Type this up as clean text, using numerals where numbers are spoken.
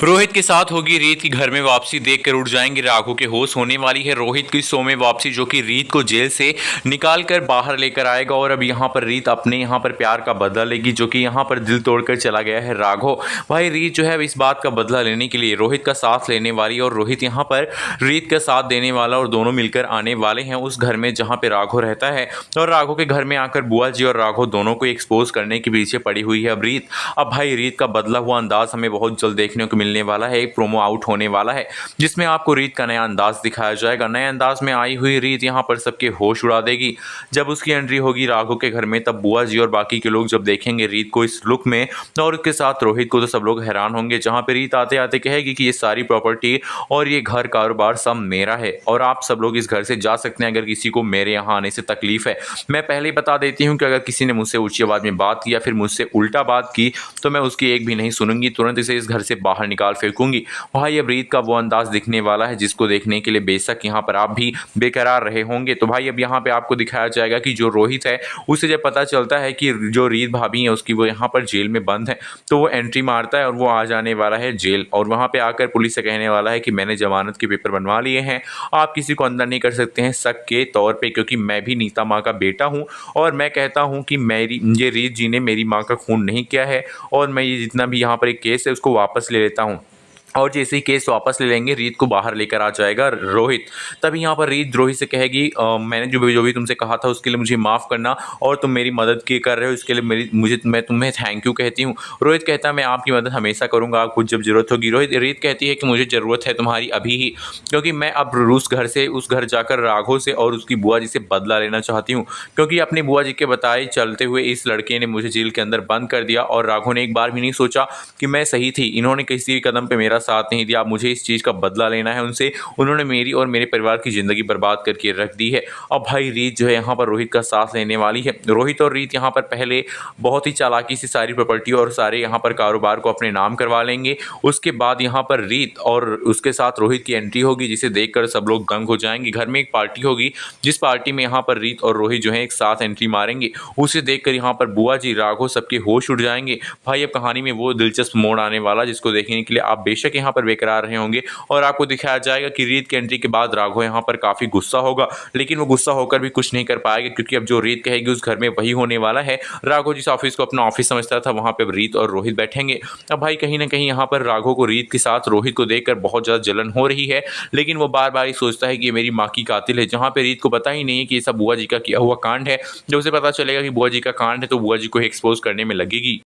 रोहित के साथ होगी रीत की घर में वापसी देखकर उड़ जाएंगे राघव के होश। होने वाली है रोहित की शो में वापसी, जो कि रीत को जेल से निकाल कर बाहर लेकर आएगा। और अब यहाँ पर रीत अपने यहाँ पर प्यार का बदला लेगी, जो कि यहाँ पर दिल तोड़कर चला गया है राघव। भाई रीत जो है अब इस बात का बदला लेने के लिए रोहित का साथ लेने वाली, और रोहित यहाँ पर रीत का साथ देने वाला, और दोनों मिलकर आने वाले हैं उस घर में जहाँ पे राघव रहता है। और राघव के घर में आकर बुआ जी और राघव दोनों को एक्सपोज करने के पीछे पड़ी हुई है अब रीत। अब भाई रीत का बदला हुआ अंदाज हमें बहुत जल्द देखने को मिलने वाला है। एक प्रोमो आउट होने वाला है जिसमें आपको रीत का नया अंदाज दिखाया जाएगा। नए अंदाज में आई हुई रीत यहां पर सबके होश उड़ा देगी। जब उसकी एंट्री होगी राघव के घर में, तब बुआ जी और बाकी के लोग जब देखेंगे रीत को इस लुक में और उसके साथ रोहित को, तो सब लोग हैरान होंगे। जहां पे रीत आते आते कहेगी कि ये सारी प्रॉपर्टी और ये घर कारोबार सब मेरा है, और आप सब लोग इस घर से जा सकते हैं अगर किसी को मेरे यहाँ आने से तकलीफ है। मैं पहले ही बता देती हूँ कि अगर किसी ने मुझसे ऊंची आवाज में बात की या फिर मुझसे उल्टा बात की तो मैं उसकी एक भी नहीं सुनूंगी, तुरंत इसे इस घर से बाहर निकाल फेंकूंगी। भाई अब रीत का वो अंदाज दिखने वाला है जिसको देखने के लिए बेशक यहाँ पर आप भी बेकरार रहे होंगे। तो भाई अब यहाँ पे आपको दिखाया जाएगा कि जो रोहित है उसे जब पता चलता है कि जो रीत भाभी है उसकी वो यहाँ पर जेल में बंद है, तो वो एंट्री मारता है और वो आ जाने वाला है जेल। और वहाँ पे आकर पुलिस से कहने वाला है कि मैंने जमानत के पेपर बनवा लिए हैं, आप किसी को अंदर नहीं कर सकते हैं शक के तौर पे, क्योंकि मैं भी नीता माँ का बेटा हूँ और मैं कहता हूँ कि मेरी ये रीत जी ने मेरी माँ का खून नहीं किया है, और मैं ये जितना भी यहाँ पर एक केस है उसको वापस ले लेता हूँ। और जैसे ही केस वापस ले लेंगे रीत को बाहर लेकर आ जाएगा रोहित। तभी यहाँ पर रीत रोहित से कहेगी मैंने जो भी तुमसे कहा था उसके लिए मुझे माफ़ करना, और तुम मेरी मदद की कर रहे हो इसके लिए मैं तुम्हें थैंक यू कहती हूँ। रोहित कहता है मैं आपकी मदद हमेशा करूँगा, आपको जब जरूरत होगी। रीत कहती है कि मुझे ज़रूरत है तुम्हारी अभी ही, क्योंकि मैं अब उस घर जाकर राघव से और उसकी बुआ जी से बदला लेना चाहती हूँ, क्योंकि अपनी बुआ जी के बताए चलते हुए इस लड़के ने मुझे जेल के अंदर बंद कर दिया, और राघव ने एक बार भी नहीं सोचा कि मैं सही थी। इन्होंने किसी कदम पे मेरा साथ नहीं दिया। अब मुझे इस चीज़ का बदला लेना है उनसे। उन्होंने मेरी और मेरे परिवार की ज़िंदगी बर्बाद करके रख दी है। अब भाई रीत जो है यहाँ पर रोहित का साथ लेने वाली है। रोहित और रीत यहाँ पर पहले बहुत ही चालाकी से सारी प्रॉपर्टी और सारे यहाँ पर कारोबार को अपने नाम करवा लेंगे। उसके बाद यहाँ पर रीत और उसके साथ रोहित की एंट्री होगी, जिसे देखकर सब लोग दंग हो जाएंगे। घर में एक पार्टी होगी जिस पार्टी में यहाँ पर रीत और रोहित जो है एक साथ एंट्री मारेंगे। उसे देखकर यहाँ पर बुआ जी राघव सबके होश उड़ जाएंगे। भाई अब कहानी में वो दिलचस्प मोड़ आने वाला जिसको देखने के लिए आप बेशक यहाँ पर बेकरार रहे होंगे। और आपको दिखाया जाएगा कि रीत की एंट्री के बाद राघव यहाँ पर काफ़ी गुस्सा होगा, लेकिन वो गुस्सा होकर भी कुछ नहीं कर पाएगा, क्योंकि अब जो रीत कहेगी उस घर में वही होने वाला है। राघव जिस ऑफिस को अपना ऑफिस समझता था वहाँ पर रीत और रोहित बैठेंगे। अब भाई कहीं ना कहीं यहाँ पर राघव को रीत के साथ रोहित को देखकर बहुत ज़्यादा जलन हो रही है, लेकिन वो बार बार ही सोचता है कि ये मेरी माँ की कातिल है। जहाँ पे रीत को पता ही नहीं है कि ये सब बुआ जी का किया हुआ कांड है। जब उसे पता चलेगा कि बुआ जी का कांड है तो बुआ जी को एक्सपोज करने में लगेगी।